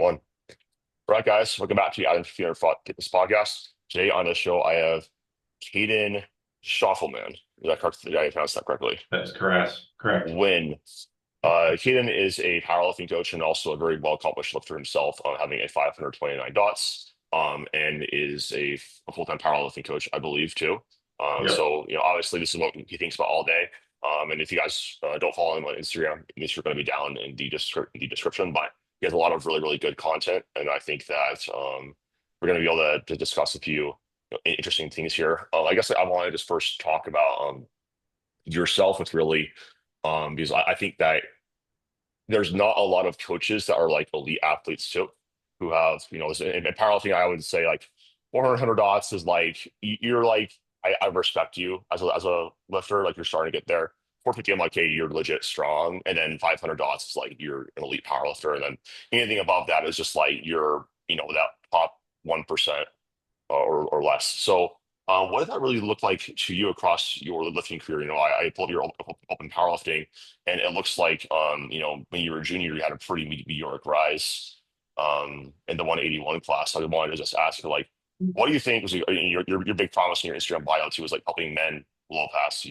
One. All right, guys, welcome back to the Adam Fear Fitness podcast. Today on the show, I have Caden Schoffelman. Is that correct? Did I pronounce that correctly? That's correct. Correct. Win. Caden is a powerlifting coach and also a very well-accomplished lifter himself, having a 529 dots, and is a full-time powerlifting coach, I believe, too. Yep. So, obviously, this is what he thinks about all day. And if you guys don't follow him on Instagram, these are going to be down in the description. But he has a lot of really, really good content, and I think that we're going to be able to discuss a few interesting things here. I guess I want to just first talk about yourself with really because I think that there's not a lot of coaches that are like elite athletes too, who have, in powerlifting, I would say like 400 dots is like, you're like, I respect you as a lifter, like you're starting to get there. 450, I'm like, hey, you're legit strong. And then 500 dots is like, you're an elite powerlifter. And then anything above that is just like, you're, that top 1% or less. So, what did that really look like to you across your lifting career? I pulled your open powerlifting, and it looks like, when you were a junior, you had a pretty meteoric rise, in the 181 class. So I wanted to just ask you, like, what do you think was your big promise in your Instagram bio too was like helping men blow past,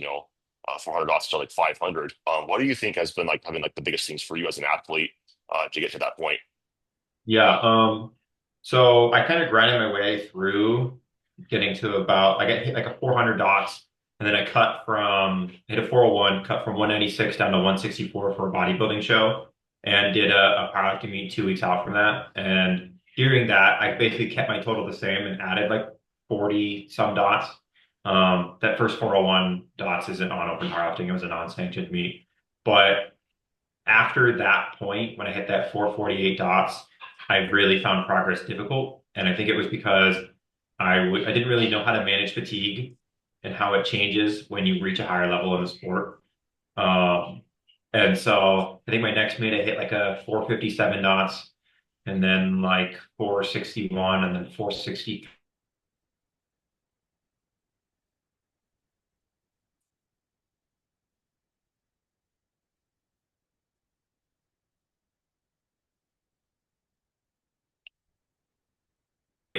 400 dots to like 500. What do you think has been like having like the biggest things for you as an athlete, to get to that point? Yeah. So I kind of grinded my way through getting to about I got hit like a 400 dots, and then I hit a 401, cut from 196 down to 164 for a bodybuilding show, and did a powerlifting meet 2 weeks out from that. And during that, I basically kept my total the same and added like 40 some dots. That first 401 dots isn't on open powerlifting; it was a non-sanctioned meet, but after that point, when I hit that 448 dots, I really found progress difficult. And I think it was because I didn't really know how to manage fatigue and how it changes when you reach a higher level in the sport. Um, and so I think my next meet I hit like a 457 dots and then like 461 and then 460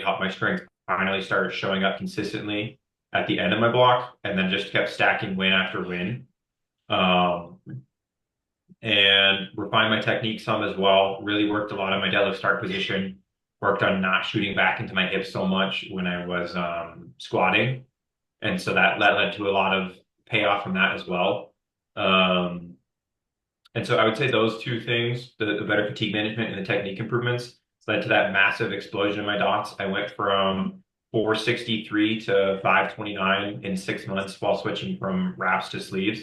helped my strength finally started showing up consistently at the end of my block and then just kept stacking win after win. Um, and refined my technique some as well. Really worked a lot on my deadlift start position. Worked on not shooting back into my hips so much when I was squatting, and so that led to a lot of payoff from that as well. Um, and so I would say those two things, the better fatigue management and the technique improvements, led to that massive explosion in my dots. I went from 463 to 529 in 6 months while switching from wraps to sleeves.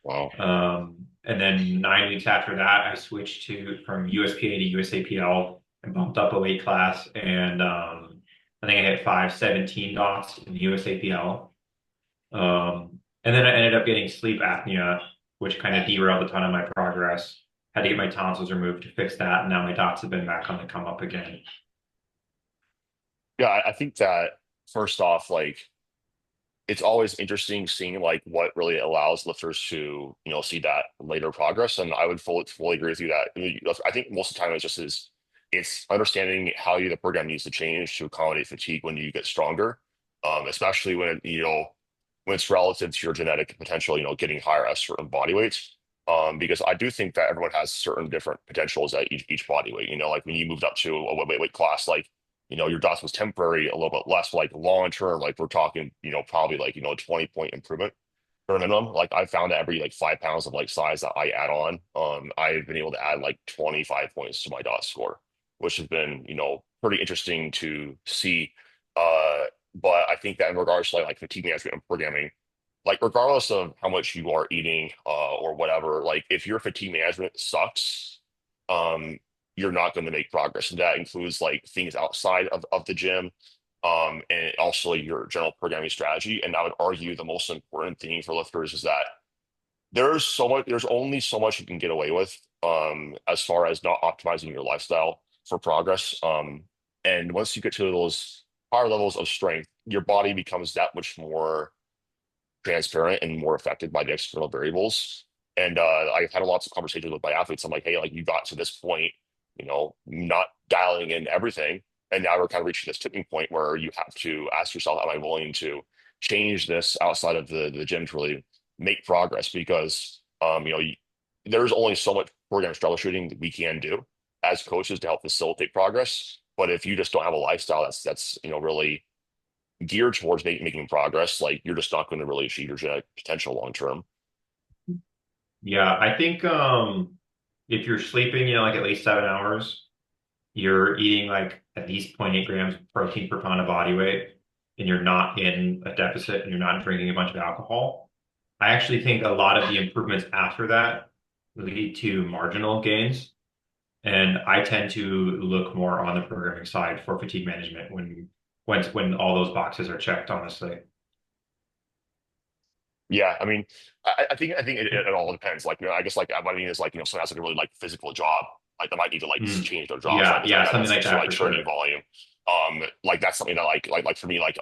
Wow. And then 9 weeks after that, I switched from USPA to USAPL and bumped up a weight class. And I think I hit 517 dots in the USAPL. And then I ended up getting sleep apnea, which kind of derailed a ton of my progress. Had to get my tonsils removed to fix that. And now my dots have been back on the come up again. Yeah, I think that first off, like it's always interesting seeing like what really allows lifters to, see that later progress. And I would fully agree with you that I think most of the time it's understanding how the program needs to change to accommodate fatigue when you get stronger, especially when it's relative to your genetic potential, getting higher at certain body weights. Because I do think that everyone has certain different potentials at each body weight. Like when you moved up to a weight class, like your DOS was temporary, a little bit less, but like long term, like we're talking, probably like, 20-point improvement for a minimum. Like I found that every like 5 pounds of like size that I add on, I've been able to add like 25 points to my DOT score, which has been, pretty interesting to see. But I think that in regards to like fatigue management and programming, like regardless of how much you are eating, or whatever, like if your fatigue management sucks, um, you're not going to make progress. And that includes like things outside of the gym, and also like, your general programming strategy. And I would argue the most important thing for lifters is that there's only so much you can get away with, as far as not optimizing your lifestyle for progress. And once you get to those higher levels of strength, your body becomes that much more transparent and more affected by the external variables. And I've had lots of conversations with my athletes. I'm like, hey, like you got to this point. not dialing in everything. And now we're kind of reaching this tipping point where you have to ask yourself, am I willing to change this outside of the gym to really make progress? Because there's only so much program troubleshooting that we can do as coaches to help facilitate progress. But if you just don't have a lifestyle that's really geared towards making progress, like you're just not going to really achieve your genetic potential long term. Yeah, I think if you're sleeping, like at least 7 hours, you're eating like at least zero point 0.8 grams of protein per pound of body weight, and you're not in a deficit and you're not drinking a bunch of alcohol. I actually think a lot of the improvements after that lead to marginal gains. And I tend to look more on the programming side for fatigue management when all those boxes are checked, honestly. Yeah, I mean, I think it all depends. Like, I guess like what I mean is like, someone has like a really like physical job, like they might need to like Mm. change their job Yeah, slightly. So yeah, that something like speaks to that like for training sure. volume. Like that's something that like for me, like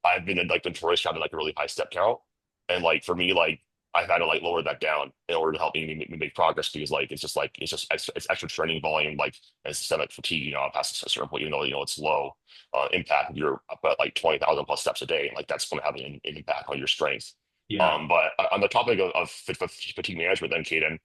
I've been like notorious having like a really high step count. And like for me, like I've had to like lower that down in order to help me make progress because like it's extra training volume, like and systemic fatigue, past a certain point, even though it's low impact, you're up at like 20,000 plus steps a day, like that's going to have an impact on your strength. Yeah. But on the topic of fatigue management, then, Caden,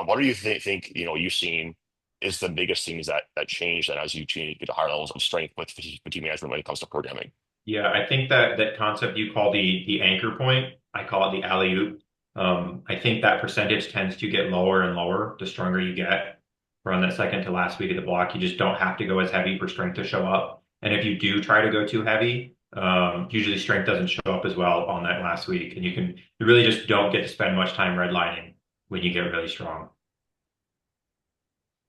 what do you think you've seen is the biggest things that change that as you change, get to higher levels of strength with fatigue management when it comes to programming? Yeah, I think that concept you call the anchor point, I call it the alley-oop. I think that percentage tends to get lower and lower the stronger you get. Around that second to last week of the block, you just don't have to go as heavy for strength to show up. And if you do try to go too heavy, usually strength doesn't show up as well on that last week. And you really just don't get to spend much time redlining when you get really strong.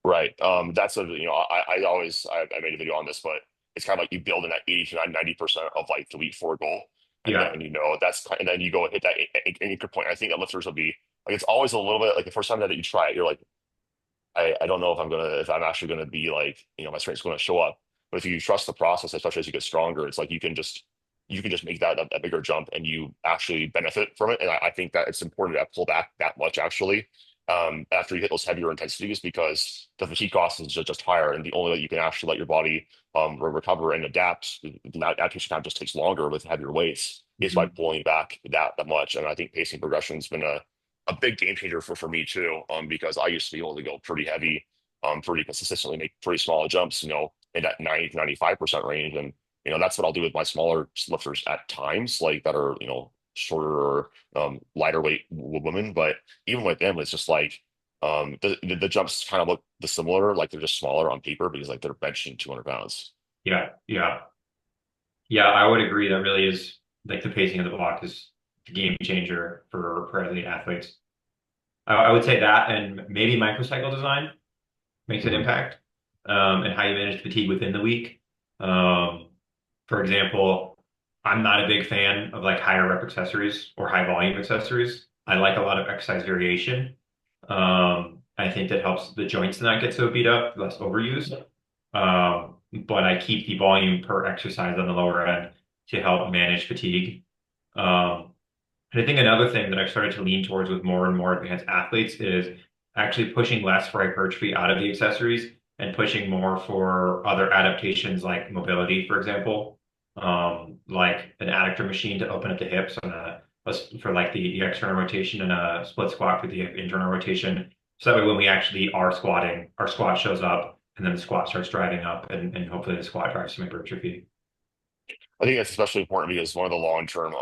Right. That's I made a video on this, but it's kind of like you build in that 80 to 90% of like the week four goal. And Yeah. then, and then you go hit that anchor point. I think that lifters will be like, it's always a little bit like the first time that you try it, you're like, I don't know if I'm actually gonna be like, my strength's gonna show up. But if you trust the process, especially as you get stronger, it's like you can just make that bigger jump and you actually benefit from it. And I think that it's important to pull back that much actually after you hit those heavier intensities because the fatigue cost is just higher. And the only way you can actually let your body recover and adapt, the adaptation time just takes longer with heavier weights, is by Mhm. pulling back that much. And I think pacing progression has been a big game changer for me too, because I used to be able to go pretty heavy, pretty consistently, make pretty small jumps, in that 90 to 95% range. And, that's what I'll do with my smaller lifters at times, like that are, shorter or lighter weight women. But even with them, it's just like the jumps kind of look the similar, like they're just smaller on paper because like they're benching 200 pounds. Yeah. Yeah. Yeah, I would agree. That really is like the pacing of the block is the game changer for elite athletes. I would say that and maybe microcycle design makes an Mhm. impact, and how you manage fatigue within the week. Um, for example, I'm not a big fan of like higher rep accessories or high volume accessories. I like a lot of exercise variation. I think that helps the joints not get so beat up, less overuse. But I keep the volume per exercise on the lower end to help manage fatigue. Um, and I think another thing that I've started to lean towards with more and more advanced athletes is actually pushing less for hypertrophy out of the accessories and pushing more for other adaptations like mobility, for example, like an adductor machine to open up the hips and for like the external rotation and a split squat for the internal rotation. So that way, when we actually are squatting, our squat shows up and then the squat starts driving up and hopefully the squat drives some hypertrophy. I think that's especially important because one of the long-term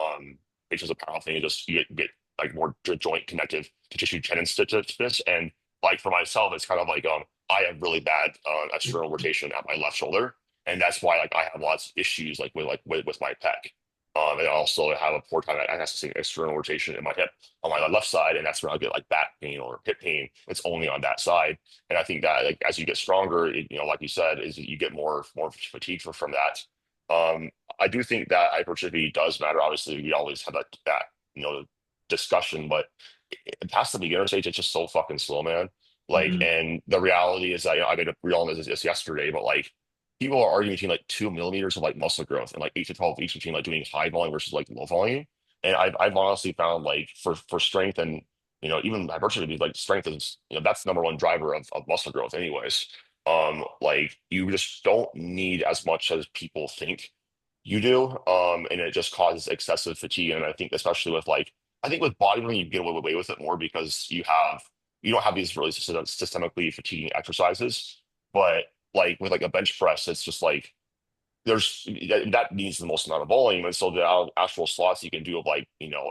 features of powerlifting is just you get like more joint connective to tissue tendon stiffness. And like for myself, it's kind of like I have really bad external rotation at my left shoulder, and that's why like I have lots of issues with my pec. And I also have a poor time at accessing external rotation in my hip on my left side, and that's where I get like back pain or hip pain. It's only on that side, and I think that like as you get stronger, like you said, is you get more fatigue from that. I do think that hypertrophy does matter. Obviously, we always have that discussion, but past the beginner stage, it's just so fucking slow, man. Like, Mhm. and the reality is that I made a reel on this yesterday, but like people are arguing between like 2 millimeters of like muscle growth and like 8 to 12 weeks between like doing high volume versus like low volume. And I've honestly found like for strength and even hypertrophy, like strength is that's the number one driver of muscle growth, anyways. Like you just don't need as much as people think you do. And it just causes excessive fatigue. And I think especially with like I think with bodybuilding you get away with it more because you don't have these really systemically fatiguing exercises. But like with like a bench press, it's just like that needs the most amount of volume, and so the actual slots you can do of like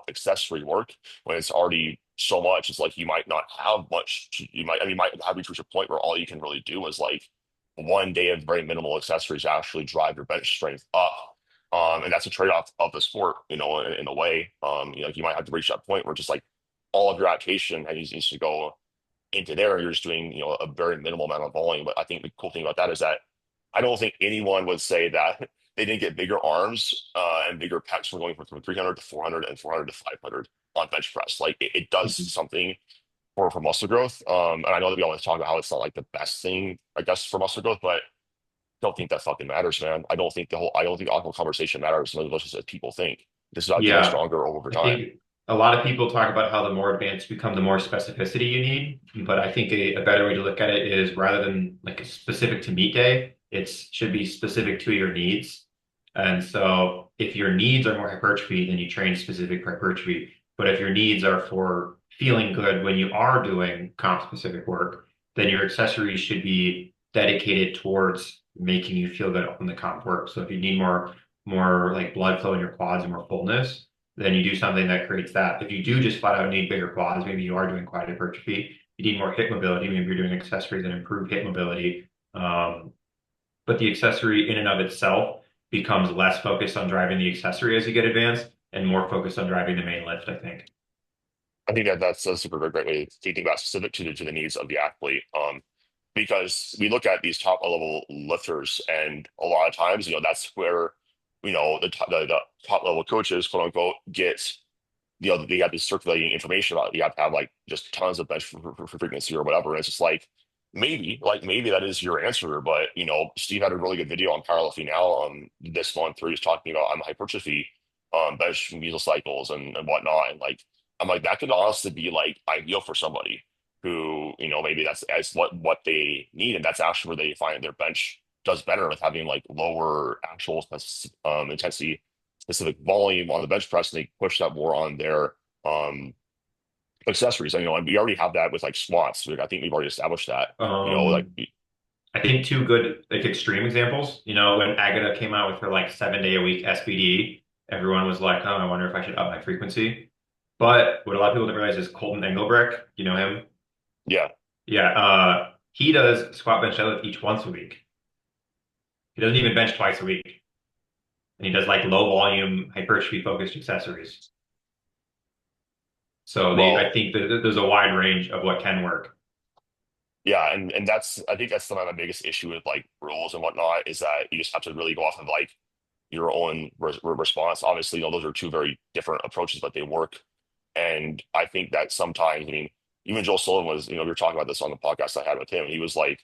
accessory work when it's already so much, it's like you might not have much. You might have reached a point where all you can really do is like one day of very minimal accessories to actually drive your bench strength up. And that's a trade-off of the sport, in a way. Like you might have to reach that point where just like all of your adaptation needs to go into there, and you're just doing, a very minimal amount of volume. But I think the cool thing about that is that I don't think anyone would say that they didn't get bigger arms and bigger pecs from going from 300 to 400 and 400 to 500 on bench press. Like it does Mhm. something for muscle growth. And I know that we always talk about how it's not like the best thing, I guess, for muscle growth, but I don't think that fucking matters, man. I don't think the whole conversation matters as much as people think. This is about getting Yeah, stronger over I time. think a lot of people talk about how the more advanced you become, the more specificity you need. But I think a better way to look at it is rather than like specific to meet day, it should be specific to your needs. And so if your needs are more hypertrophy, then you train specific for hypertrophy. But if your needs are for feeling good when you are doing comp specific work, then your accessories should be dedicated towards making you feel good on the comp work. So if you need more like blood flow in your quads and more fullness, then you do something that creates that. If you do just flat out need bigger quads, maybe you are doing quad hypertrophy, you need more hip mobility, maybe you're doing accessories that improve hip mobility. But the accessory in and of itself becomes less focused on driving the accessory as you get advanced and more focused on driving the main lift, I think. I think that that's a super great way to think about specific to the needs of the athlete. Because we look at these top level lifters, and a lot of times, that's where, the top level coaches, quote unquote, get, they have this circulating information about it. You have to have like just tons of bench for frequency or whatever. And it's just like maybe that is your answer, but Steve had a really good video on powerlifting now this month where he's talking about hypertrophy, bench mesocycles and whatnot. And like I'm like that could honestly be like ideal for somebody who, maybe that's as what they need, and that's actually where they find their bench does better with having like lower actual intensity specific volume on the bench press, and they push that more on their um accessories. And we already have that with like squats. I think we've already established that. Like Um, I think two good like extreme examples. When Agata came out with her like 7 day a week SBD, everyone was like, "Oh, I wonder if I should up my frequency." But what a lot of people don't realize is Colton Engelbrecht. You know him? yeah. Yeah, he does squat bench deadlift each once a week. He doesn't even bench twice a week, and he does like low volume hypertrophy focused accessories. So I Well, think that there's a wide range of what can work. yeah, and that's I think that's my biggest issue with like rules and whatnot is that you just have to really go off of like your own response. Obviously, those are two very different approaches, but they work. And I think that sometimes, I mean, even Joel Sullivan was, we were talking about this on the podcast I had with him. He was like,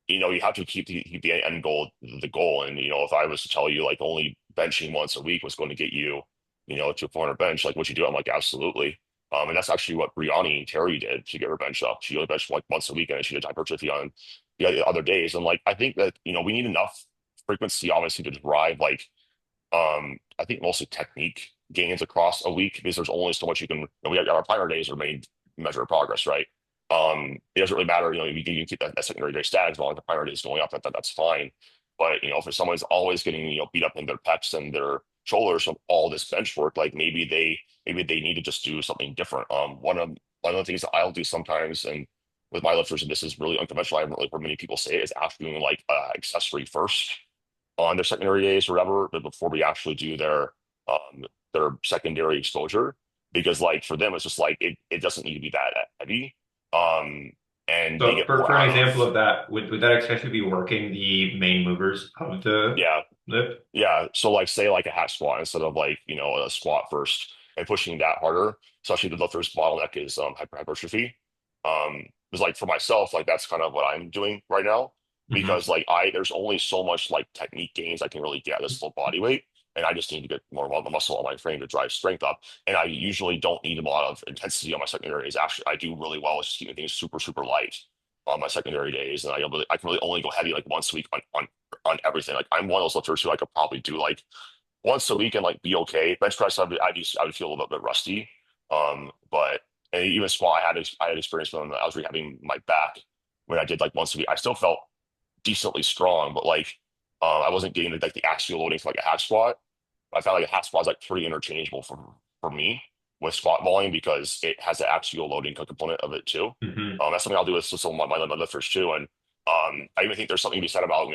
you have to keep the end goal the goal. And if I was to tell you like only benching once a week was going to get you, to a 400 bench, like what you do, I'm like, absolutely. And that's actually what Brianni Terry did to get her bench up. She only benched like once a week, and she did hypertrophy on the other days. And like I think that we need enough frequency, obviously, to drive like I think mostly technique gains across a week because there's only so much you can. We have our primary days are main measure of progress, right? It doesn't really matter. You can keep that secondary day static as long as the primary day is going up. That's fine. But if someone's always getting beat up in their pecs and their shoulders from all this bench work, like maybe they need to just do something different. One of the things that I'll do sometimes, and with my lifters, and this is really unconventional. I haven't really heard many people say it, is actually doing like accessory first on their secondary days or whatever, but before we actually do their secondary exposure, because like for them it's just like it doesn't need to be that heavy, um, and they So get more for an out example of. of that, would that accessory be working the main movers of the Yeah, lift? yeah. So like say like a hack squat instead of like a squat first and pushing that harder. Especially the first bottleneck is hypertrophy. Because like for myself, like that's kind of what I'm doing right now Hmm. because like I there's only so much like technique gains I can really get at this low body weight. And I just need to get more muscle on my frame to drive strength up. And I usually don't need a lot of intensity on my secondaries. Actually, I do really well with just keeping things super, super light. on my secondary days, and I can really only go heavy like once a week on everything. Like I'm one of those lifters who I could probably do like once a week and like be okay. Bench press, I would feel a little bit rusty. But and even squat, I had experience when I was rehabbing my back when I did like once a week. I still felt decently strong, but like I wasn't getting like the axial loading for like a hack squat. I found like a hack squat is like pretty interchangeable for me with squat volume because it has the axial loading component of it too. Hmm. That's something I'll do with some of my lifters too. And I even think there's something to be said about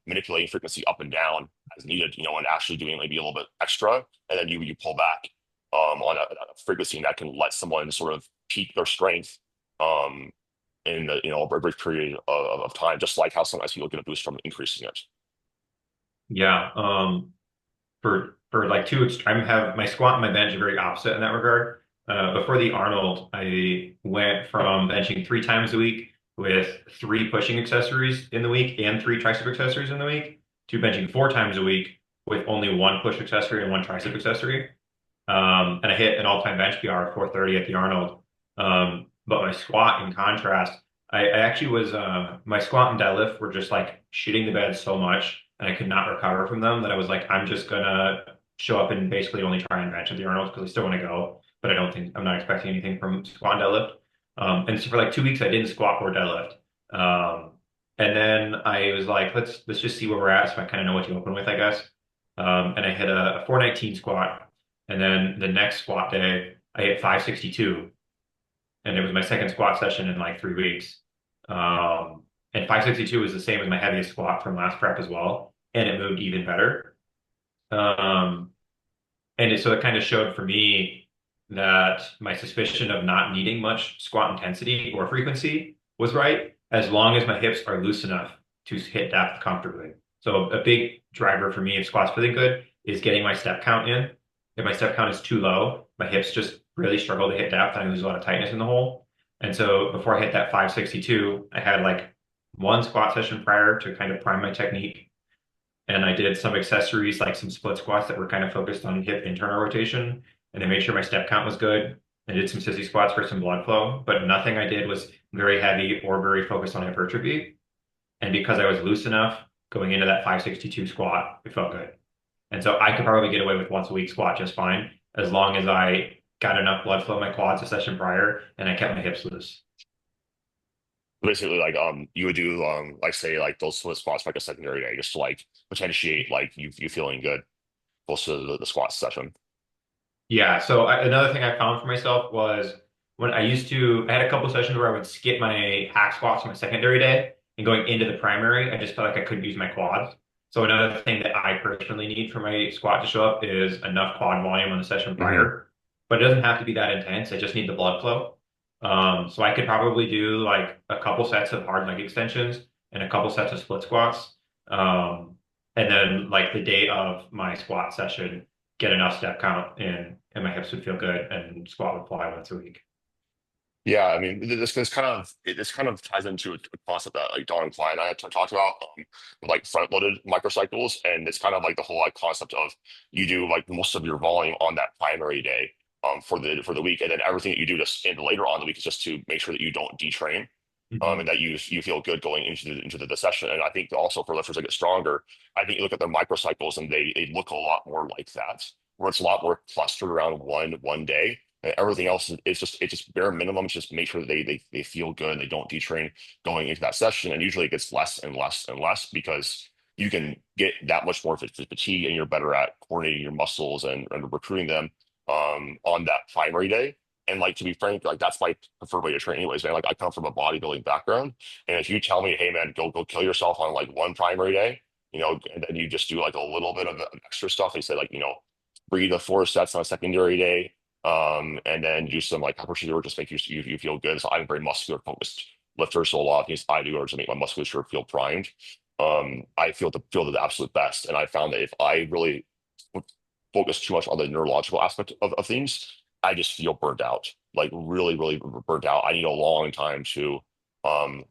manipulating frequency up and down as needed, and actually doing maybe a little bit extra, and then you pull back on a frequency that can let someone sort of peak their strength um, in a brief period of time, just like how sometimes people get a boost from increasing it. Yeah. For like two extreme, I have my squat and my bench are very opposite in that regard. Before the Arnold, I went from benching 3 times a week with 3 pushing accessories in the week and 3 tricep accessories in the week to benching 4 times a week with only 1 push accessory and 1 tricep accessory. And I hit an all-time bench PR of 430 at the Arnold. But my squat, in contrast, I actually was my squat and deadlift were just like shitting the bed so much, and I could not recover from them that I was like, I'm just gonna show up and basically only try and bench at the Arnold because I still want to go, but I'm not expecting anything from squat and deadlift. And so for like 2 weeks, I didn't squat or deadlift. Um, and then I was like, let's just see where we're at, so I kind of know what to open with, I guess. And I hit a 419 squat, and then the next squat day, I hit 562, and it was my second squat session in like 3 weeks. And 562 was the same as my heaviest squat from last prep as well, and it moved even better. Um, so it kind of showed for me that my suspicion of not needing much squat intensity or frequency was right, as long as my hips are loose enough to hit depth comfortably. So a big driver for me if squat's feeling good is getting my step count in. If my step count is too low, my hips just really struggle to hit depth and I lose a lot of tightness in the hole. And so before I hit that 562, I had like one squat session prior to kind of prime my technique, and I did some accessories like some split squats that were kind of focused on hip internal rotation. And I made sure my step count was good. I did some sissy squats for some blood flow, but nothing I did was very heavy or very focused on hypertrophy. And because I was loose enough going into that 562 squat, it felt good. And so I could probably get away with once a week squat just fine, as long as I got enough blood flow in my quads a session prior and I kept my hips loose. Basically, like you would do like say like those split squats for, like a secondary day, just to like potentiate like you feeling good close to the squat session. Yeah. So another thing I found for myself was when I had a couple sessions where I would skip my hack squats on my secondary day and going into the primary, I just felt like I couldn't use my quads. So another thing that I personally need for my squat to show up is enough quad volume on the session Hmm. prior, but it doesn't have to be that intense. I just need the blood flow. So I could probably do like a couple sets of hard leg extensions and a couple sets of split squats. Um, and then like the day of my squat session, get enough step count in, and my hips would feel good, and squat would fly once a week. Yeah, I mean, this kind of ties into a concept that like Don and Klein and I had talked about, with, like front-loaded microcycles, and it's kind of like the whole like concept of you do like most of your volume on that primary day, for the week, and then everything that you do just in later on the week is just to make sure that you don't detrain, and Hmm. that you feel good going into the session. And I think also for lifters that get stronger, I think you look at their microcycles and they look a lot more like that, where it's a lot more clustered around one day. And everything else is just it's just bare minimum. Just make sure that they feel good. They don't detrain going into that session. And usually it gets less and less and less because you can get that much more fatigue and you're better at coordinating your muscles and recruiting them on that primary day. And like to be frank, like that's my preferred way to train anyways, man. Like I come from a bodybuilding background. And if you tell me, hey man, go kill yourself on like one primary day, and then you just do like a little bit of extra stuff. They say like, 3 to 4 sets on a secondary day. And then do some like hypertrophy work, just make you feel good. So I'm a very muscular focused lifter. So a lot of things I do are to make my musculature feel primed. I feel the absolute best. And I found that if I really focus too much on the neurological aspect of things, I just feel burnt out, like really, really burnt out. I need a long time to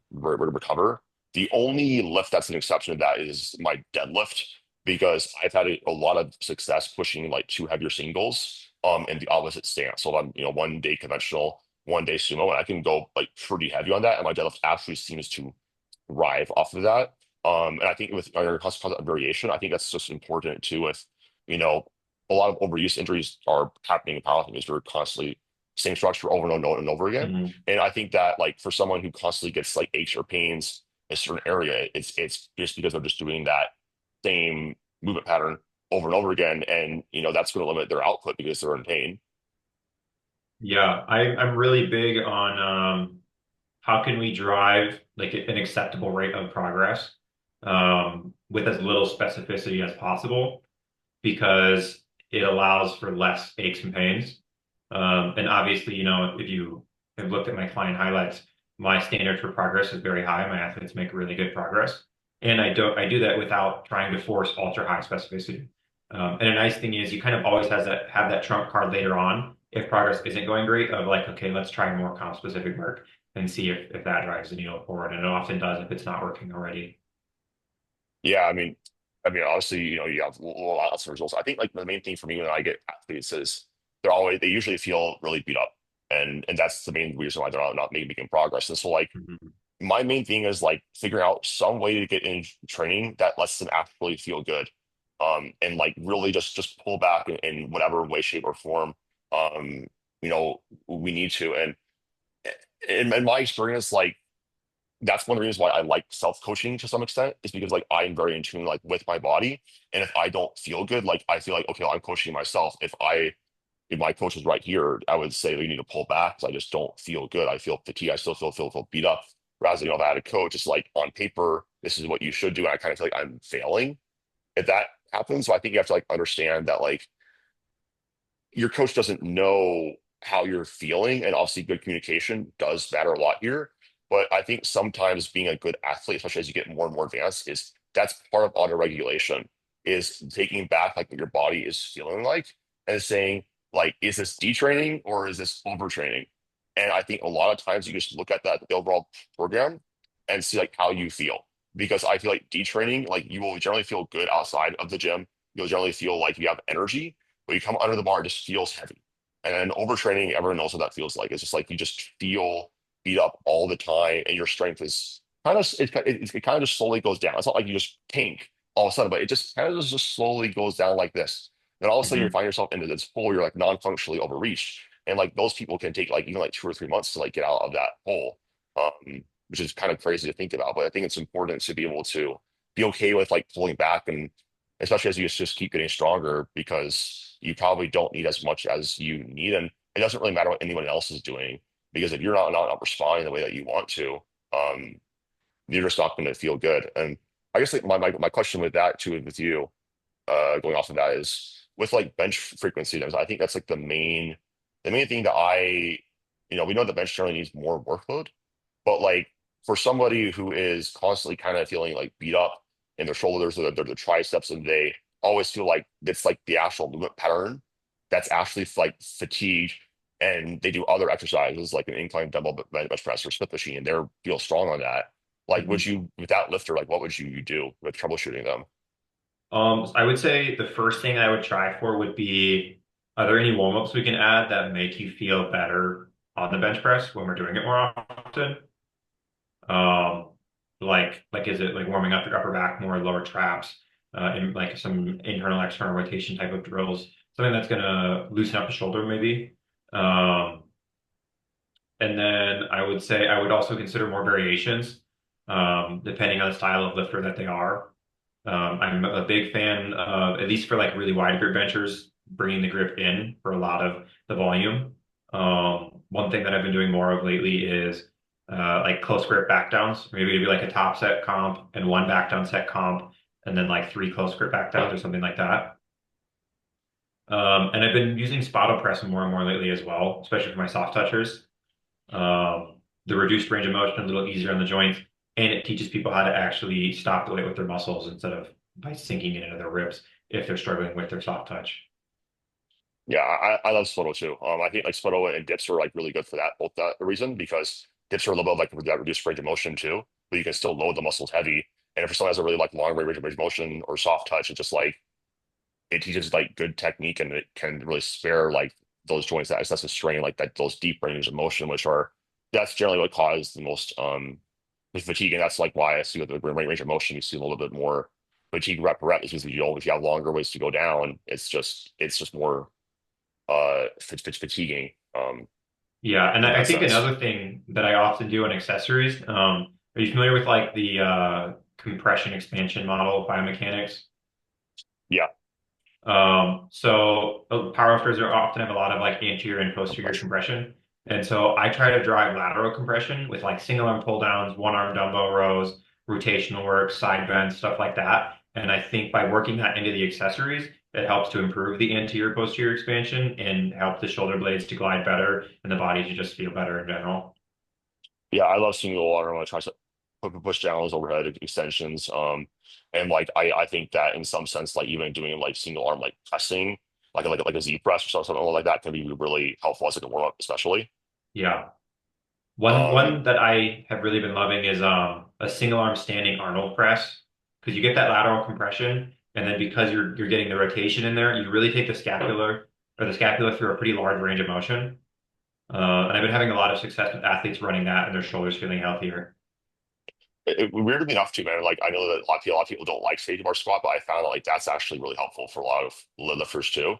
recover. The only lift that's an exception to that is my deadlift, because I've had a lot of success pushing like two heavier singles in the opposite stance. So if I'm, 1 day conventional one day sumo, and I can go like pretty heavy on that, and my deadlift actually seems to thrive off of that. And I think with your constant variation, I think that's just important too. With you know, a lot of overuse injuries are happening in powerlifting because we're constantly same structure over and over and over again. Mhm. And I think that like for someone who constantly gets like aches or pains in a certain area, it's just because they're just doing that same movement pattern over and over again, and that's going to limit their output because they're in pain. Yeah, I'm really big on how can we drive like an acceptable rate of progress with as little specificity as possible because it allows for less aches and pains. And obviously, if you have looked at my client highlights, my standard for progress is very high. My athletes make really good progress. And I do that without trying to force ultra high specificity. And a nice thing is you kind of always have that trump card later on if progress isn't going great of like, okay, let's try more comp specific work and see if that drives the needle forward. And it often does if it's not working already. Yeah, I mean, obviously, you have lots of results. I think like the main thing for me when I get athletes is they usually feel really beat up, and that's the main reason why they're not making progress. And so like Mhm. my main thing is like figuring out some way to get in training that lets them actually feel good, and like really just pull back in whatever way, shape, or form, um, we need to. And in my experience, like that's one of the reasons why I like self-coaching to some extent is because like I am very in tune like with my body. And if I don't feel good, like I feel like, okay, I'm coaching myself. If my coach was right here, I would say you need to pull back because I just don't feel good. I feel fatigued. I still feel beat up. Whereas, if I had a coach, it's like on paper, this is what you should do. And I kind of feel like I'm failing if that happens. So I think you have to like understand that like your coach doesn't know how you're feeling, and obviously good communication does matter a lot here. But I think sometimes being a good athlete, especially as you get more and more advanced, is that's part of auto regulation, is taking back like what your body is feeling like and saying, like, is this detraining or is this overtraining? And I think a lot of times you just look at that the overall program and see like how you feel. Because I feel like detraining, like you will generally feel good outside of the gym. You'll generally feel like you have energy, but you come under the bar, it just feels heavy. And then overtraining, everyone knows what that feels like. It's just like you just feel beat up all the time, and your strength is it kind of just slowly goes down. It's not like you just tank all of a sudden, but it just kind of just slowly goes down like this. Then all of a sudden you Mhm. find yourself into this hole. You're like non-functionally overreached, and like those people can take like even like 2 or 3 months to like get out of that hole, which is kind of crazy to think about. But I think it's important to be able to be okay with like pulling back, and especially as you just keep getting stronger, because you probably don't need as much as you need. And it doesn't really matter what anyone else is doing, because if you're not responding the way that you want to, um, you're just not going to feel good. And I guess like my question with that too, with you, going off of that is with like bench frequency. I think that's like the main thing that we know that bench generally needs more workload, but like for somebody who is constantly kind of feeling like beat up in their shoulders or their triceps, and they always feel like it's like the actual movement pattern that's actually like fatigued, and they do other exercises like an incline dumbbell bench press or Smith machine, and they feel strong on that. Like, would Mhm. you, with that lifter, like, what would you do with troubleshooting them? I would say the first thing I would try for would be, are there any warm-ups we can add that make you feel better on the bench press when we're doing it more often? Um, like is it like warming up your upper back more, lower traps, and like some internal external rotation type of drills, something that's gonna loosen up the shoulder maybe. Um, and then I would say I would also consider more variations, depending on the style of lifter that they are. I'm a big fan of, at least for like really wide grip benchers, bringing the grip in for a lot of the volume. One thing that I've been doing more of lately is like close grip back downs. Maybe it'd be like a top set comp and one back down set comp, and then like three close grip back downs or something like that. And I've been using spottle press more and more lately as well, especially for my soft touchers. The reduced range of motion, a little easier on the joints, and it teaches people how to actually stop the weight with their muscles instead of by sinking it into their ribs if they're struggling with their soft touch. Yeah, I love Spoto too. I think like Spoto and dips are like really good for that, both that reason, because dips are a little bit of, like with that reduced range of motion too, but you can still load the muscles heavy. And if someone has a really like long range of motion or soft touch, it's just like it teaches like good technique, and it can really spare like those joints, that excessive strain, like that, those deep range of motion, which are that's generally what causes the most fatigue, and that's like why I see with the range of motion, you see a little bit more fatigue rep per rep, is because if you have longer ways to go down, it's just more fatiguing Yeah, and in I that think sense. another thing that I often do in accessories, are you familiar with like the compression expansion model of biomechanics? Yeah, Powerlifters are often have a lot of like anterior and posterior compression. compression. And so I try to drive lateral compression with like single arm pull downs, one arm dumbbell rows, rotational work, side bends, stuff like that. And I think by working that into the accessories, it helps to improve the anterior posterior expansion and help the shoulder blades to glide better and the body to just feel better in general. Yeah, I love single arm. I try to push downs, overhead extensions. And like I think that in some sense, like even doing like single arm like pressing, like a Z press or something like that can be really helpful as like a warm up, especially. Yeah. One Um, that I have really been loving is a single arm standing Arnold press because you get that lateral compression and then because you're getting the rotation in there, you really take the scapula through a pretty large range of motion. And I've been having a lot of success with athletes running that and their shoulders feeling healthier. weirdly enough too, man. Like I know that a lot of people don't like stage bar squat, but I found that like that's actually really helpful for a lot of lifters too.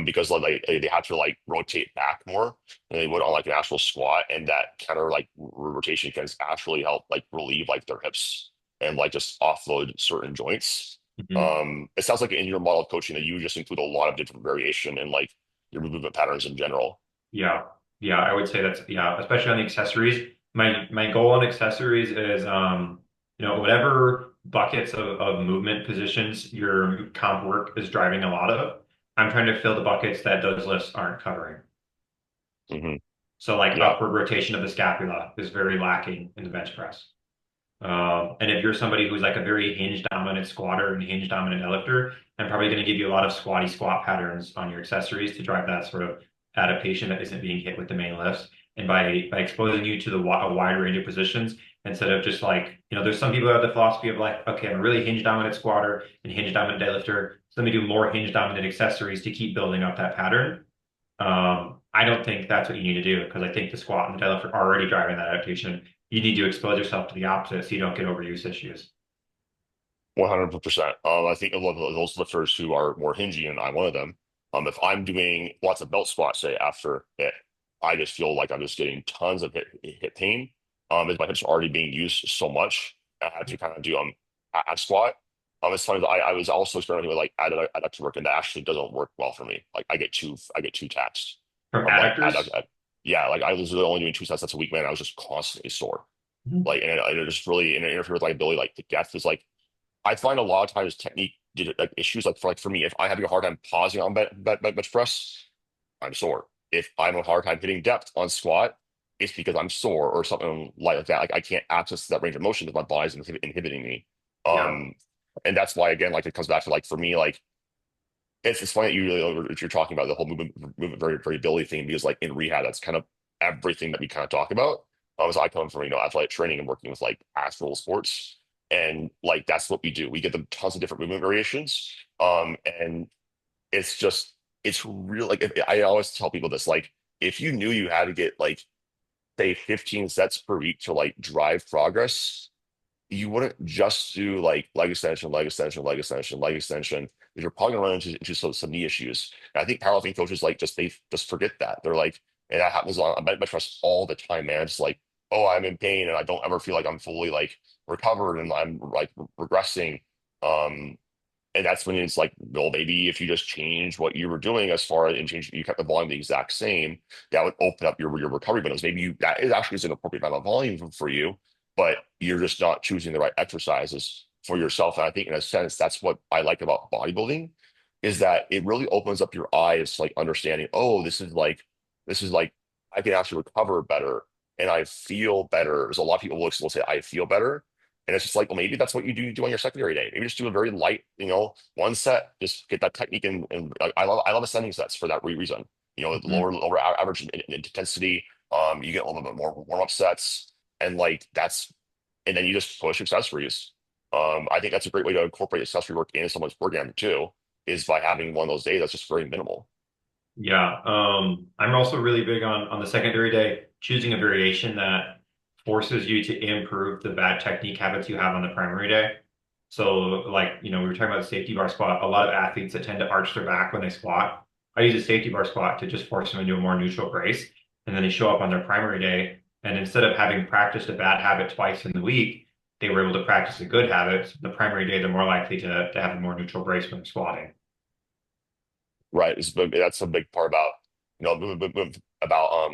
Because like they have to like rotate back more than they would on like an actual squat, and that kind of like rotation can actually help like relieve like their hips and like just offload certain joints. Mhm. It sounds like in your model of coaching that you just include a lot of different variation in like your movement patterns in general. Yeah. Yeah, I would say that's yeah, especially on the accessories. My goal on accessories is whatever buckets of movement positions your comp work is driving a lot of, I'm trying to fill the buckets that those lifts aren't covering. Hmm. So like Yeah. upward rotation of the scapula is very lacking in the bench press. And if you're somebody who's like a very hinge dominant squatter and hinge dominant deadlifter, I'm probably going to give you a lot of squatty squat patterns on your accessories to drive that sort of adaptation that isn't being hit with the main lifts. And by exposing you to a wide range of positions, instead of just like, there's some people who have the philosophy of like, okay, I'm a really hinge dominant squatter and hinge dominant deadlifter. So let me do more hinge dominant accessories to keep building up that pattern. I don't think that's what you need to do because I think the squat and the deadlift are already driving that adaptation. You need to expose yourself to the opposite so you don't get overuse issues. 100%. I think a lot of those lifters who are more hingy, and I'm one of them. If I'm doing lots of belt squats, say after it, I just feel like I'm just getting tons of hip pain. As my hips are already being used so much, I had to kind of do ab squat. It's funny that I was also experimenting with like adductor work, and that actually doesn't work well for me. Like I get too taxed. From I'm like adductors, yeah, like I was really only doing 2 sets a week, man. I was just constantly sore. Mhm. Like, and it just really and it interfered with my ability, like the depth is like. I find a lot of times technique like issues like for me, if I'm having a hard time pausing on bench press, I'm sore. If I'm a hard time hitting depth on squat, it's because I'm sore or something like that. Like I can't access that range of motion because my body's inhibiting me. Yeah. Um, and that's why again, like it comes back to like for me, like it's funny that you really if you're talking about the whole movement variability thing because like in rehab, that's kind of everything that we kind of talk about. So I come from athletic training and working with like actual sports, and like that's what we do. We get them tons of different movement variations, and it's just it's real. Like I always tell people this, like if you knew you had to get like say 15 sets per week to like drive progress, you wouldn't just do like leg extension, leg extension, leg extension, leg extension, because you're probably gonna run into some knee issues. And I think powerlifting coaches like they just forget that. They're like, and that happens on bench press all the time, man. It's like, oh, I'm in pain and I don't ever feel like I'm fully like recovered and I'm like regressing. Um, and that's when it's like, well, maybe if you just change what you were doing as far as and change, you kept the volume the exact same, that would open up your recovery windows. Maybe that is actually is an appropriate amount of volume for you, but you're just not choosing the right exercises for yourself. And I think in a sense, that's what I like about bodybuilding is that it really opens up your eyes to like understanding, oh, this is like I can actually recover better and I feel better. There's a lot of people will say I feel better. And it's just like, well, maybe that's what you do on your secondary day. Maybe just do a very light, one set, just get that technique. And I love ascending sets for that reason. Mhm. Lower average in intensity. You get a little bit more warm up sets, and like and then you just push accessories. I think that's a great way to incorporate accessory work into someone's program too, is by having one of those days that's just very minimal. Yeah. I'm also really big on the secondary day, choosing a variation that forces you to improve the bad technique habits you have on the primary day. So like, we were talking about the safety bar squat. A lot of athletes that tend to arch their back when they squat. I use a safety bar squat to just force them into a more neutral brace. And then they show up on their primary day. And instead of having practiced a bad habit twice in the week, they were able to practice a good habit. The primary day, they're more likely to have a more neutral brace when they're squatting. Right? That's a big part about about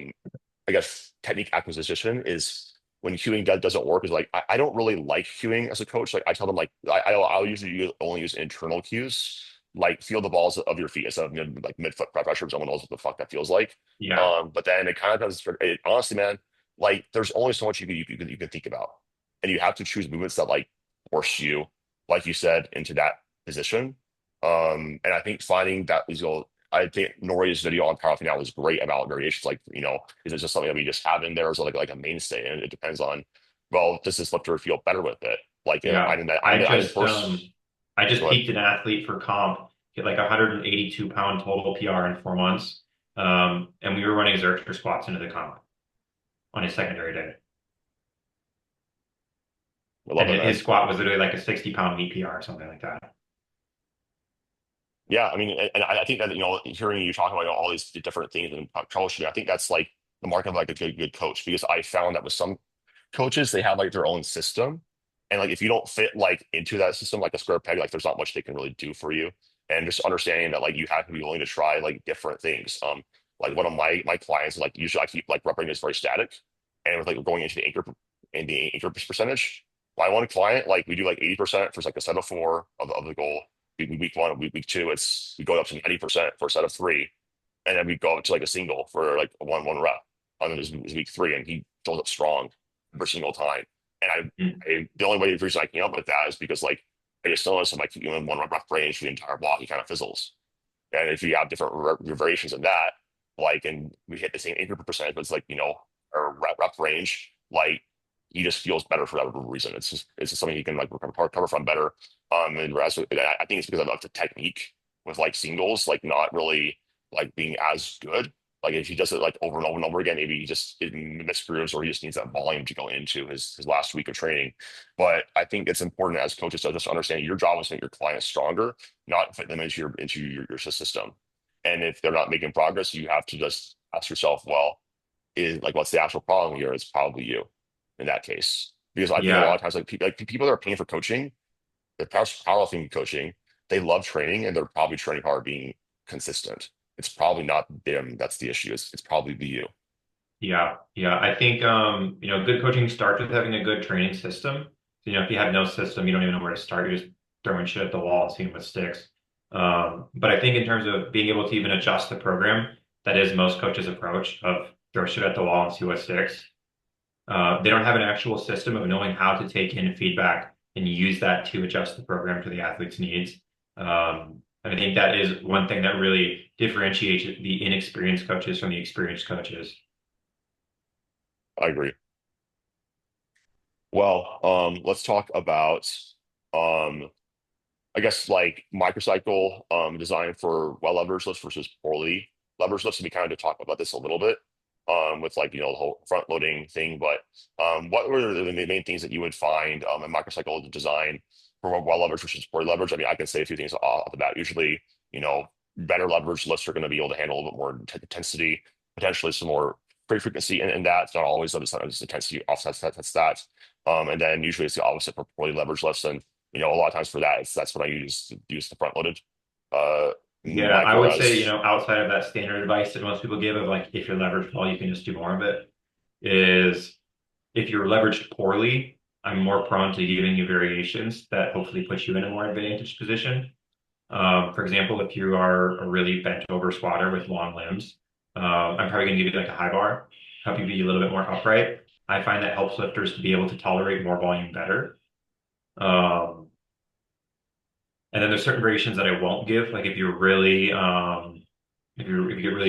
I guess technique acquisition is when queuing doesn't work is like I don't really like queuing as a coach. Like I tell them like I'll usually only use internal cues, like feel the balls of your feet instead of like mid-foot pressure. Someone knows what the fuck that feels like. Yeah. But then it kind of does. Honestly, man, like there's only so much you can think about, and you have to choose movements that like force you, like you said, into that position. And I think finding that is I think Nori's video on powerlifting now was great about variations. Like, is it just something that we just have in there, or is it like a mainstay? And it depends on, well, does this lifter feel better with it? Like, I Yeah, didn't, I I didn't just first, I just but peaked an athlete for comp, hit like 182-pound total PR in 4 months. And we were running Xerxes squats into the comp on his secondary day. I And love it, his man. squat was literally like a 60-pound meet PR or something like that. Yeah, I mean, and I think that hearing you talk about all these different things and troubleshooting, I think that's like the mark of like a good coach because I found that with some coaches they have like their own system, and like if you don't fit like into that system like a square peg, like there's not much they can really do for you. And just understanding that like you have to be willing to try like different things. Like one of my clients, like usually I keep like rep range is very static, and with like going into the anchor percentage. My one client, like we do like 80% for like a set of four of the goal. Week one, week two, we go up to 90% for a set of three, and then we go up to like a single for like a one rep on his week three, and he shows up strong every single time. And Mm. the only way the reason I came up with that is because like I just noticed if I keep you in one rep range for the entire block, he kind of fizzles. And if you have different variations in that, like, and we hit the same anchor percentage, but it's like, our rep range, like, he just feels better for that reason. It's just something he can like recover from better. And I think it's because of the technique with like singles, like not really like being as good. Like if he does it like over and over and over again, maybe he just it misgrooves or he just needs that volume to go into his last week of training. But I think it's important as coaches to just understand your job is to make your clients stronger, not fit them into your system. And if they're not making progress, you have to just ask yourself, well, is like what's the actual problem here? It's probably you in that case. Because I think a lot Yeah, of times like people that are paying for coaching, they're powerlifting coaching, they love training and they're probably training hard being consistent. It's probably not them that's the issue. It's probably the you. yeah. I think good coaching starts with having a good training system. If you have no system, you don't even know where to start. You're just throwing shit at the wall and seeing what sticks. But I think in terms of being able to even adjust the program, that is most coaches' approach of throw shit at the wall and see what sticks. They don't have an actual system of knowing how to take in feedback and use that to adjust the program to the athlete's needs. And I think that is one thing that really differentiates the inexperienced coaches from the experienced coaches. I agree. Well, let's talk about um I guess like microcycle design for well leveraged lifts versus poorly leveraged lifts. And we kind of talk about this a little bit with like the whole front loading thing. But what were the main things that you would find in microcycle design for well leveraged versus poorly leveraged? I mean, I can say a few things off the bat. Usually, better leveraged lifts are going to be able to handle a little bit more intensity, potentially some more free frequency in that. It's not always that. It's not just intensity offsets that. And then usually it's the opposite for poorly leveraged lifts. And a lot of times for that, that's what I use the front loaded uh Yeah, I micro would say, as outside of that standard advice that most people give of like if you're leveraged well, you can just do more of it, is if you're leveraged poorly, I'm more prone to giving you variations that hopefully put you in a more advantaged position. For example, if you are a really bent over squatter with long limbs, I'm probably going to give you like a high bar, help you be a little bit more upright. I find that helps lifters to be able to tolerate more volume better. Um, and then there's certain variations that I won't give. Like if you get really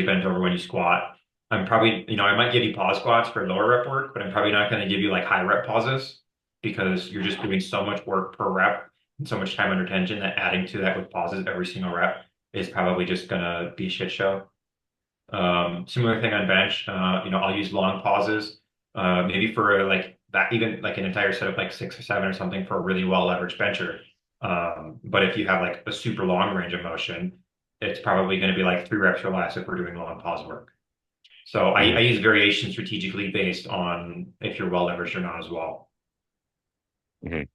bent over when you squat, I'm probably, I might give you pause squats for lower rep work, but I'm probably not going to give you like high rep pauses because you're just doing so much work per rep and so much time under tension that adding to that with pauses every single rep is probably just going to be a shit show. Similar thing on bench. I'll use long pauses, maybe for like that, even like an entire set of like 6 or 7 or something for a really well leveraged bencher. But if you have like a super long range of motion, it's probably going to be like 3 reps or less if we're doing long pause work. So I Mhm. use variation strategically based on if you're well leveraged or not as well. Mhm.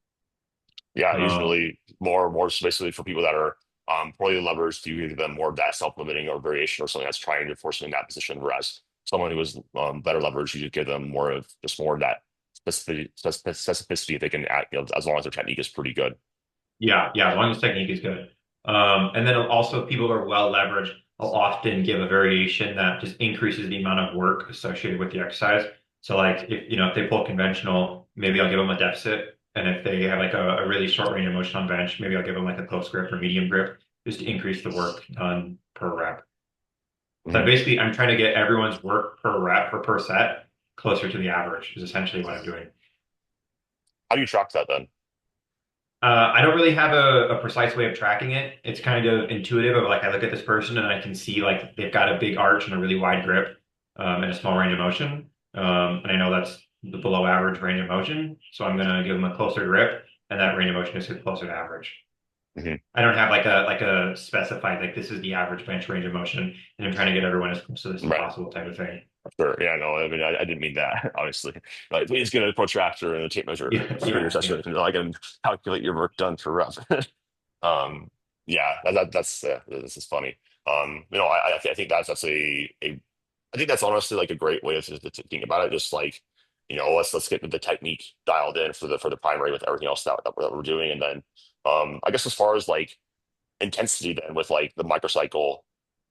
Yeah, Um, usually more basically for people that are poorly leveraged, you give them more of that self-limiting or variation or something that's trying to force them in that position. Whereas someone who is better leveraged, you just give them more of that specificity they can act, as long as their technique is pretty good. yeah, as long as technique is good. And then also people who are well leveraged will often give a variation that just increases the amount of work associated with the exercise. So like if they pull conventional, maybe I'll give them a deficit. And if they have like a really short range of motion on bench, maybe I'll give them like a close grip or medium grip just to increase the work done per rep. So Mhm. basically I'm trying to get everyone's work per rep or per set closer to the average is essentially what I'm doing. How do you track that then? I don't really have a precise way of tracking it. It's kind of intuitive of like I look at this person and I can see like they've got a big arch and a really wide grip and a small range of motion. And I know that's the below average range of motion. So I'm gonna give them a closer grip and that range of motion is closer to average. Mhm. I don't have like a specified like this is the average bench range of motion and I'm trying to get everyone as close to this as Right. possible type of thing. Sure. Yeah, no, I mean, I didn't mean that, obviously. Like, please get a protractor and a tape measure Yeah, for your yeah, session. yeah. And I can calculate your work done per rep. Yeah, this is funny. I think I think that's honestly like a great way to think about it. Just like, let's get the technique dialed in for the primary with everything else that we're doing, and then, I guess as far as like intensity then with like the microcycle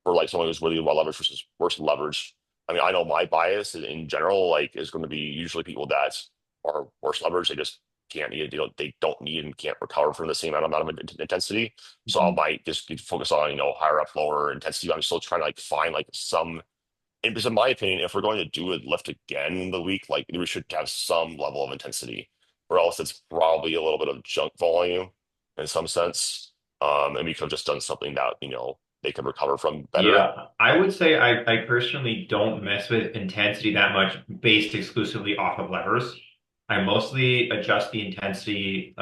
for like someone who's really well leveraged versus worse leveraged. I mean, I know my bias in general like is going to be usually people that are worse leveraged. They just can't need, they don't need and can't recover from the same amount of intensity. So I Mhm. might just focus on, higher up, lower intensity. I'm still trying to like find like some, and because in my opinion, if we're going to do a lift again in the week, like we should have some level of intensity, or else it's probably a little bit of junk volume in some sense. And we could have just done something that, they could recover from better. Yeah, I would say I personally don't mess with intensity that much based exclusively off of levers. I mostly adjust the intensity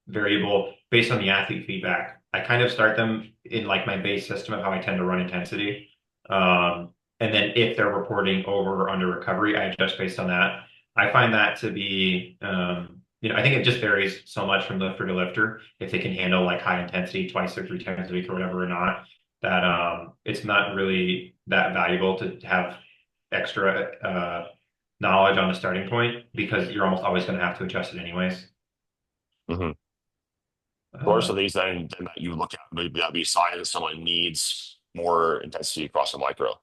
variable based on the athlete feedback. I kind of start them in like my base system of how I tend to run intensity. And then if they're reporting over or under recovery, I adjust based on that. I find that to be, I think it just varies so much from lifter to lifter if they can handle like high intensity twice or 3 times a week or whatever or not that it's not really that valuable to have extra knowledge on the starting point because you're almost always going to have to adjust it anyways. Mm-hmm. What are Uh, some things then that you look at, maybe that be a sign that someone needs more intensity across the micro?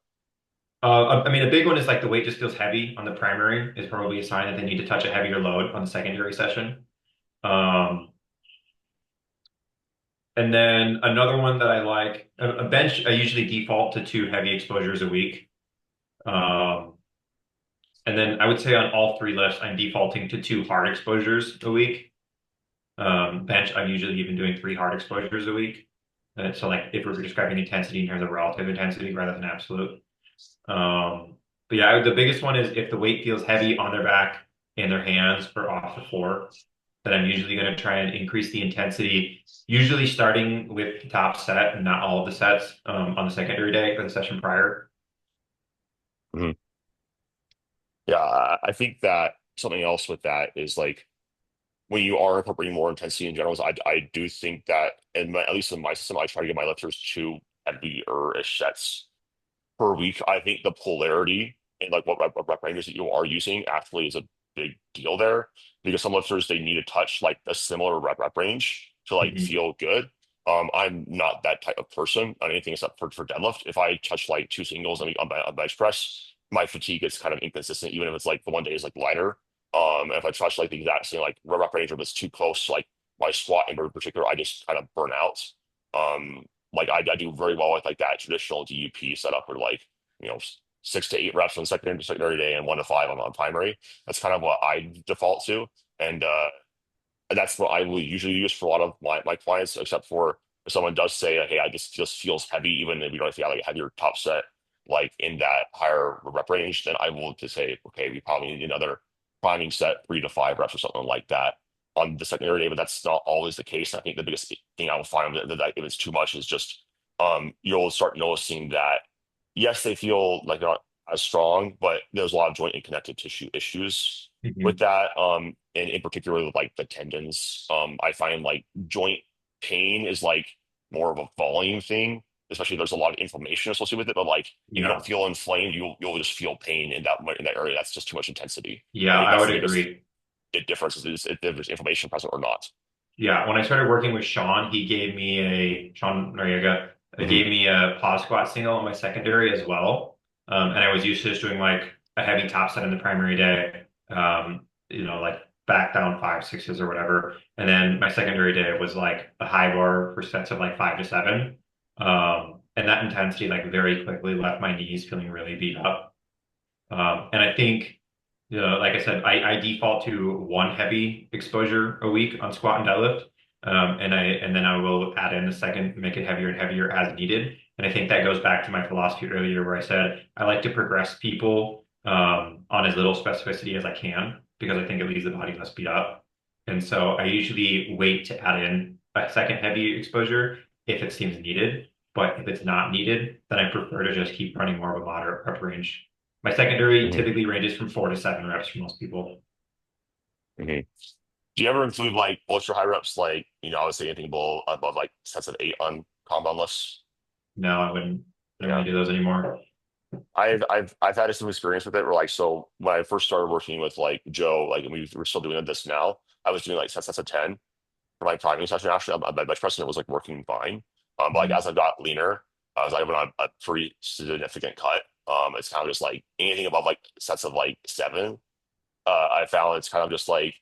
I mean, a big one is like the weight just feels heavy on the primary is probably a sign that they need to touch a heavier load on the secondary session. Um, and then another one that I like, a bench, I usually default to 2 heavy exposures a week. Um, and then I would say on all 3 lifts, I'm defaulting to 2 hard exposures a week. Bench, I'm usually even doing 3 hard exposures a week. So like if we're describing intensity in terms of relative intensity rather than absolute. But yeah, the biggest one is if the weight feels heavy on their back and their hands or off the floor, then I'm usually going to try and increase the intensity, usually starting with the top set and not all of the sets on the secondary day or the session prior. Mhm. Yeah, I think that something else with that is like when you are incorporating more intensity in general, I do think that, at least in my system, I try to get my lifters to heavier-ish sets per week. I think the polarity and like what rep ranges that you are using actually is a big deal there, because some lifters they need to touch like a similar rep range to like Mhm. feel good. I'm not that type of person on anything except for deadlift. If I touch like two singles on bench press, my fatigue is kind of inconsistent, even if it's like the one day is like lighter. If I touch like the exact same like rep range, if it's too close to like my squat in particular, I just kind of burn out. Like I do very well with like that traditional DUP setup where like, you know, 6 to 8 reps on secondary day and 1 to 5 on primary. That's kind of what I default to. And that's what I will usually use for a lot of my clients, except for if someone does say, hey, I just feels heavy, even if you don't have like a heavier top set. like in that higher rep range, then I will just say, okay, we probably need another priming set, 3 to 5 reps or something like that on the secondary day. But that's not always the case. I think the biggest thing I will find that if it's too much is just you'll start noticing that yes, they feel like they're not as strong, but there's a lot of joint and connective tissue issues with Mhm. that. And in particular with like the tendons. I find like joint pain is like more of a volume thing, especially if there's a lot of inflammation associated with it. But like if you don't Yeah. feel inflamed, you'll just feel pain in that area. That's just too much intensity. Yeah, I think I that's would the biggest agree. difference is if there's inflammation present or not. Yeah, when I started working with Sean, he gave me Sean Noriega Hmm. gave me a pause squat single on my secondary as well. And I was used to just doing like a heavy top set in the primary day, like back down five, sixes or whatever. And then my secondary day was like a high bar for sets of like 5 to 7. And that intensity like very quickly left my knees feeling really beat up. And I think, like I said, I default to one heavy exposure a week on squat and deadlift. And then I will add in the second, make it heavier and heavier as needed. And I think that goes back to my philosophy earlier where I said I like to progress people on as little specificity as I can because I think it leaves the body less beat up. And so I usually wait to add in a second heavy exposure if it seems needed. But if it's not needed, then I prefer to just keep running more of a moderate rep range. My secondary Hmm. typically ranges from 4 to 7 reps for most people. Hmm. Do you ever include like ultra high reps, like I would say anything above like sets of 8 on compound lifts? No, I wouldn't. I don't Yeah. really do those anymore. I've had some experience with it where like so when I first started working with like Joe, like and we're still doing this now, I was doing like sets of 10 for my priming session. Actually, my bench press was like working fine. But like Mhm. as I got leaner, I was like went on a pretty significant cut. It's kind of just like anything above like sets of like 7. I found it's kind of just like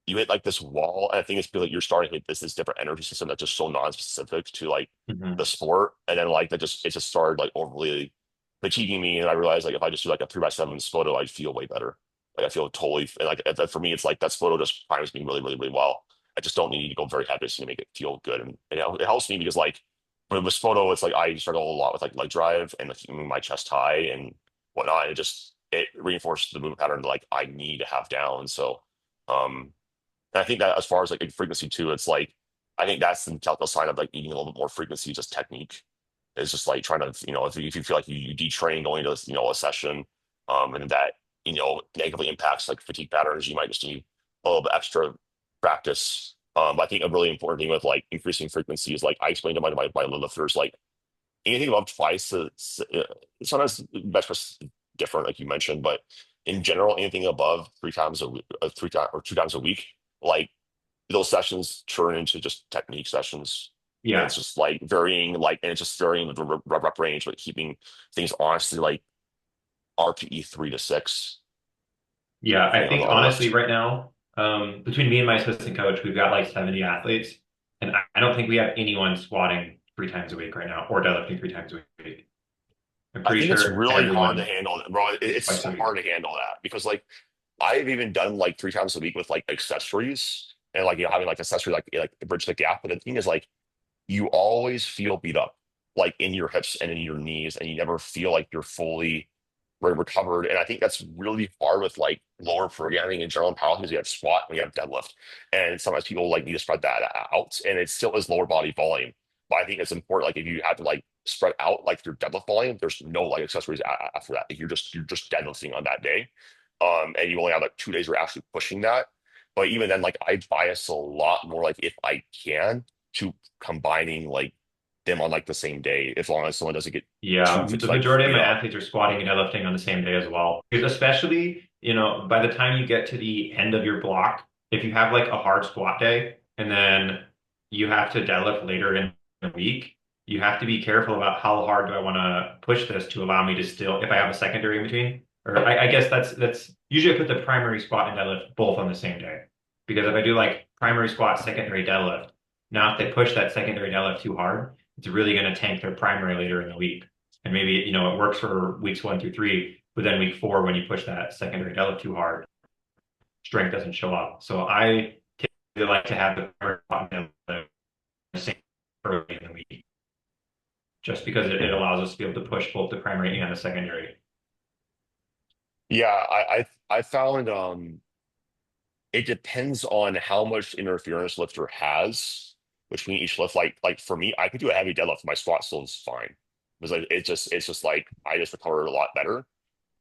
you hit like this wall, and I think it's because like you're starting to hit this different energy system that's just so non-specific to like the Mhm. sport, and then like that just it just started like overly fatiguing me, and I realized like if I just do like a 3 by 7 photo, I'd feel way better. Like I feel totally, and like for me, it's like that photo just primes me really, really, really well. I just don't need to go very heavy to make it feel good, and it helps me because like with this photo, it's like I struggle a lot with like leg drive and like keeping my chest high and whatnot. It reinforces the movement pattern that like I need to have down. So. Um, and I think that as far as like frequency too, it's like I think that's the telltale sign of like needing a little bit more frequency, just technique. It's just like trying to, if you feel like you detrain going to, a session, and that, negatively impacts like fatigue patterns, you might just need a little bit extra practice. But I think a really important thing with like increasing frequency is like I explained to my lifters, like anything above twice, sometimes best press is different, like you mentioned, but in general, anything above 3 times a week, 3 times or 2 times a week, like those sessions turn into just technique sessions. And it's Yeah. just like varying, and it's just varying the rep range, but keeping things honestly like RPE 3 to 6, Yeah. I depending think on the honestly, lift. right now, between me and my assistant coach, we've got like 70 athletes. And I don't think we have anyone squatting 3 times a week right now or deadlifting 3 times a week. I'm I pretty think it's sure really hard to everyone handle, bro. It's twice a so week. hard to handle that because like I've even done like 3 times a week with like accessories and like having like accessory like bridge the gap. But the thing is like you always feel beat up like in your hips and in your knees, and you never feel like you're fully recovered. And I think that's really hard with like lower programming in general in powerlifting because you have squat and you have deadlift. And sometimes people like need to spread that out, and it still is lower body volume. But I think it's important, like if you have to like spread out like your deadlift volume, there's no like accessories after that. Like, you're just deadlifting on that day. And you only have like 2 days where you're actually pushing that. But even then, like I bias a lot more like if I can to combining like them on like the same day, as long as someone doesn't get too Yeah, the like majority of beat my up. athletes are squatting and deadlifting on the same day as well. Because especially, by the time you get to the end of your block, if you have like a hard squat day and then you have to deadlift later in the week, you have to be careful about how hard do I want to push this to allow me to still, if I have a secondary in between, or I guess that's usually I put the primary squat and deadlift both on the same day. Because if I do like primary squat, secondary deadlift, now if they push that secondary deadlift too hard, it's really going to tank their primary later in the week. And maybe, it works for weeks 1 through 3, but then week 4, when you push that secondary deadlift too hard, strength doesn't show up. So I typically like to have the primary deadlift the same early in the week. just because it Mhm. allows us to be able to push both the primary and the secondary. Yeah, I found it depends on how much interference lifter has between each lift. Like for me, I could do a heavy deadlift, my squat still is fine. Because like it's just like I just recover a lot better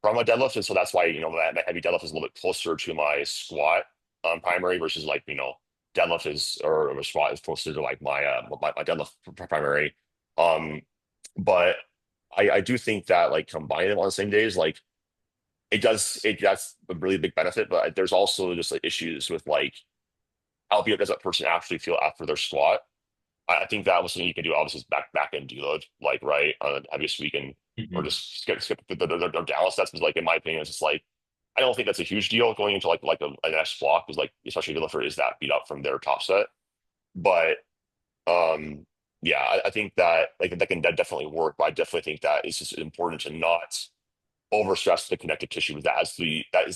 from a deadlift, and so that's why my heavy deadlift is a little bit closer to my squat primary versus like deadlift is or squat is closer to like my deadlift primary. Um, but I do think that like combining them on the same days, like that's a really big benefit. But there's also just like issues with like how good does that person actually feel after their squat. I think that was something you can do obviously is back end deload, like right on the heaviest weekend, or Mhm. just skip the down steps. Because like in my opinion, it's just like I don't think that's a huge deal going into a next block, because like especially if the lifter is that beat up from their top set. But um yeah, I think that like that definitely work. But I definitely think that it's just important to not overstress the connective tissue. That is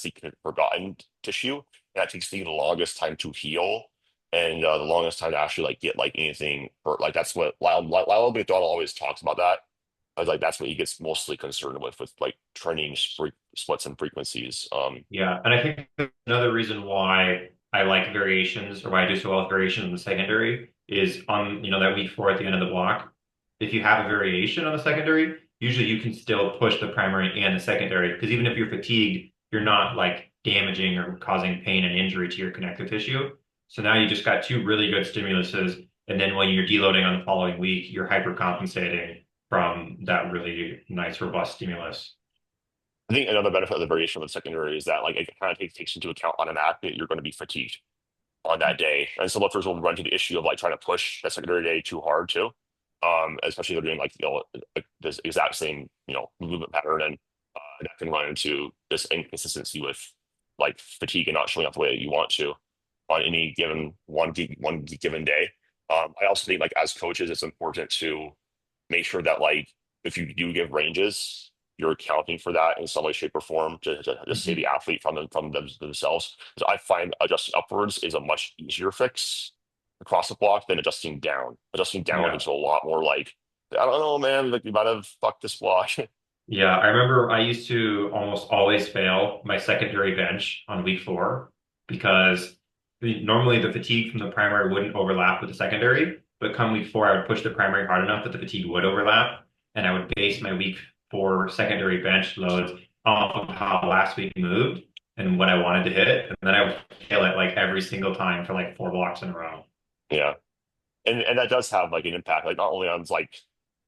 the forgotten tissue, and that takes the longest time to heal, and the longest time to actually like get like anything hurt. Like that's what Lyle McDonald always talks about. That like that's what he gets mostly concerned with like training splits and frequencies. Yeah, and I think another reason why I like variations or why I do so well with variations in the secondary is on, that week four at the end of the block. If you have a variation on the secondary, usually you can still push the primary and the secondary because even if you're fatigued, you're not like damaging or causing pain and injury to your connective tissue. So now you just got two really good stimuluses, and then when you're deloading on the following week, you're hypercompensating from that really nice robust stimulus. I think another benefit of the variation of the secondary is that like it kind of takes into account automatically that you're going to be fatigued on that day. And some lifters will run into the issue of like trying to push that secondary day too hard too. Especially if they're doing like like this exact same movement pattern, and that can run into this inconsistency with like fatigue and not showing up the way that you want to on any given one given day. I also think like as coaches, it's important to make sure that like if you do give ranges, you're accounting for that in some way, shape, or form to save the Mhm. athlete themselves. Because I find adjusting upwards is a much easier fix across the block than adjusting down. Adjusting down Yeah. into a lot more like I don't know, man. Like you might have fucked this block. Yeah, I remember I used to almost always fail my secondary bench on week four because normally the fatigue from the primary wouldn't overlap with the secondary, but come week four, I would push the primary hard enough that the fatigue would overlap, and I would base my week four secondary bench loads off of how last week moved and what I wanted to hit, and then I would fail it like every single time for like four blocks in a row. Yeah. And that does have like an impact, like not only on like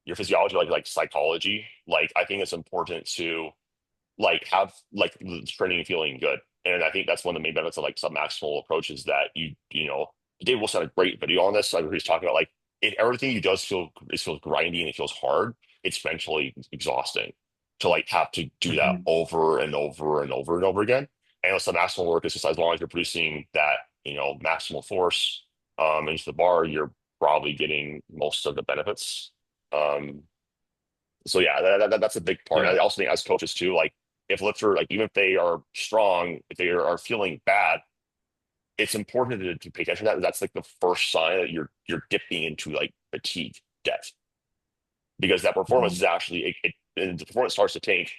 your physiology, like psychology. Like I think it's important to like have like the training feeling good. And I think that's one of the main benefits of like submaximal approaches that Dave Wilson had a great video on this. Like where he's talking about like if everything you does feels grindy and it feels hard, it's mentally exhausting to like have to do that Mhm. over and over and over and over again. And with submaximal work, it's just as long as you're producing that, maximal force into the bar, you're probably getting most of the benefits. Um, so yeah, that's a big part. I Yeah. also think as coaches too, like if lifter, like even if they are strong, if they are feeling bad, it's important to pay attention to that. That's like the first sign that you're dipping into like fatigue depth, because that performance is Mhm. actually and the performance starts to tank.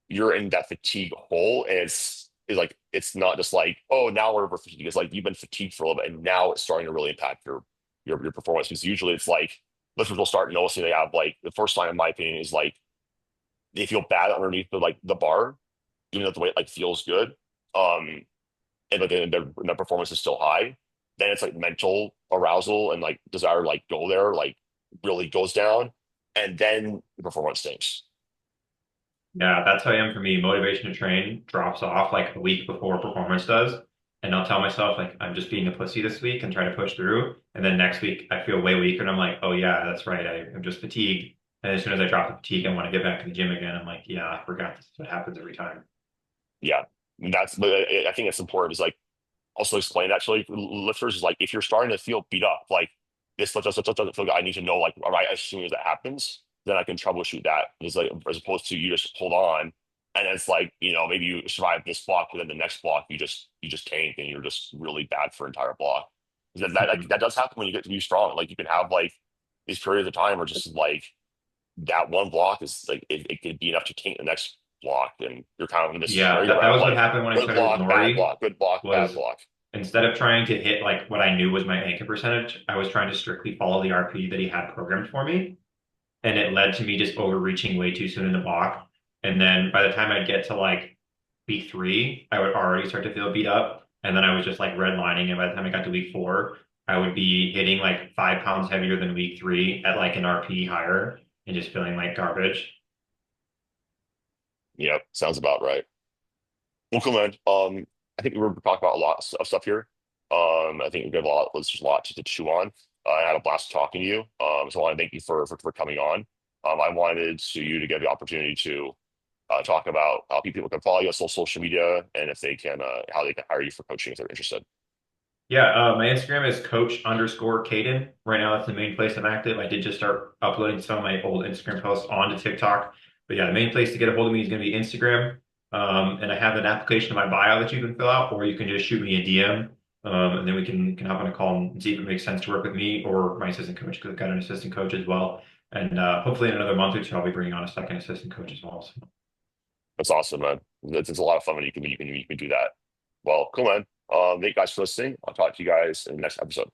You're in that fatigue hole, and it's like it's not just like, oh, now we're over fatigue. It's like you've been fatigued for a little bit, and now it's starting to really impact your performance. Because usually it's like lifters will start noticing they have like the first sign, in my opinion, is like they feel bad underneath the bar, even though the weight like feels good. And like their performance is still high. Then it's like mental arousal and like desire to like go there, like really goes down, and then the performance stinks. Yeah, that's how I am for me. Motivation to train drops off like a week before performance does. And I'll tell myself like I'm just being a pussy this week and try to push through. And then next week I feel way weaker and I'm like, oh yeah, that's right. I'm just fatigued. And as soon as I drop the fatigue, I want to get back to the gym again. I'm like, yeah, I forgot this is what happens every time. Yeah, but I think it's important. Is like also explain that to like lifters is like if you're starting to feel beat up, like this doesn't feel good. I need to know like right as soon as that happens, then I can troubleshoot that. It's like as opposed to you just hold on, and it's like maybe you survive this block, but then the next block you just tank and you're just really bad for entire block. That Mhm. does happen when you get to be strong. Like you can have like these periods of time where just like that one block is like it could be enough to taint the next block, and you're kind of in this Yeah, that merry-go-round of was what like happened when I good started with block, bad Nori, block, good block, bad was block. instead of trying to hit like what I knew was my anchor percentage, I was trying to strictly follow the RP that he had programmed for me. And it led to me just overreaching way too soon in the block. And then by the time I'd get to like week three, I would already start to feel beat up. And then I was just like redlining. And by the time I got to week four, I would be hitting like 5 pounds heavier than week three at like an RP higher and just feeling like garbage. Yep, sounds about right. Well, cool, man. I think we were talking about a lot of stuff here. I think we got a lot. There's just a lot to chew on. I had a blast talking to you. So I want to thank you for coming on. I wanted you to get the opportunity to talk about how people can follow you on social media and if they can how they can hire you for coaching if they're interested. Yeah, my Instagram is coach_Caden. Right now, that's the main place I'm active. I did just start uploading some of my old Instagram posts onto TikTok. But yeah, the main place to get a hold of me is going to be Instagram. And I have an application in my bio that you can fill out, or you can just shoot me a DM. And then we can hop on a call and see if it makes sense to work with me or my assistant coach, because I've got an assistant coach as well. And hopefully in another month or two, I'll be bringing on a second assistant coach as well. So, That's awesome, man. It's a lot of fun when you can do that. Well, cool, man. Thank you guys for listening. I'll talk to you guys in the next episode.